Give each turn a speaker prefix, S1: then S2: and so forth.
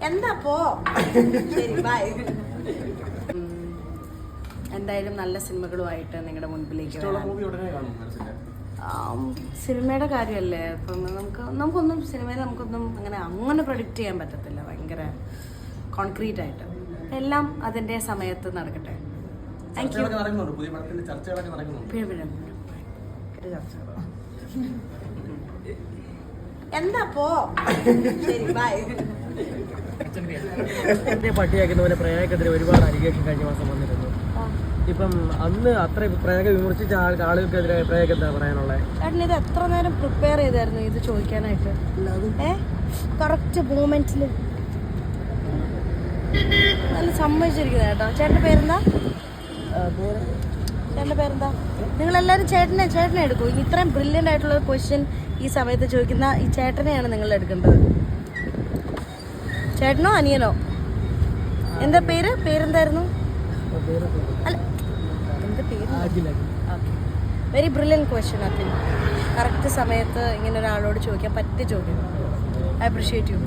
S1: എന്താ പോ ശരി ബൈ. എന്തായാലും നല്ല സിനിമകളുമായിട്ട് നിങ്ങളുടെ മുൻപിലേക്ക് സിനിമയുടെ കാര്യമല്ലേ. ഇപ്പം നമുക്കൊന്നും സിനിമയിൽ അങ്ങനെ പ്രൊഡിക്റ്റ് ചെയ്യാൻ പറ്റത്തില്ല. ഭയങ്കര കോൺക്രീറ്റ് ആയിട്ട് എല്ലാം അതിൻ്റെ സമയത്ത് നടക്കട്ടെ. എന്താ പോ ശരി ബൈ.
S2: പട്ടിയാക്കുന്ന പോലെ പ്രേമക്കെതിരെ ഒരുപാട് അലിഗേഷൻ കഴിഞ്ഞ മാസം വന്നിരുന്നു. ഇപ്പം അന്ന് അത്ര പ്രേമ വിമർശിച്ച ആളുകൾക്കെതിരെ പ്രേമക്ക് എന്താ പറയാനുള്ളത്?
S1: ചേട്ടൻ ഇത് എത്ര നേരം പ്രിപ്പയർ ചെയ്തായിരുന്നു ഇത് ചോദിക്കാനായിട്ട്? കറക്റ്റ് മൂമെന്റിൽ നല്ല സമ്മതിച്ചിരിക്കുന്നത് കേട്ടോ. ചേട്ടൻ്റെ പേരെന്താ? ചേട്ടൻ്റെ പേരെന്താ? നിങ്ങളെല്ലാവരും ചേട്ടനെ എടുക്കൂ. ഇത്രയും ബ്രില്യൻ്റ് ആയിട്ടുള്ള ക്വസ്റ്റ്യൻ ഈ സമയത്ത് ചോദിക്കുന്ന ഈ ചേട്ടനെയാണ് നിങ്ങൾ എടുക്കേണ്ടത്. ചേട്ടനോ അനിയനോ? എന്താ പേരെന്തായിരുന്നു? അല്ല എന്താ പേര്? Very brilliant question. അതിൽ കറക്റ്റ് സമയത്ത് ഇങ്ങനെ ഒരാളോട് ചോദിക്കാൻ പറ്റിയ ചോദ്യം. I appreciate you.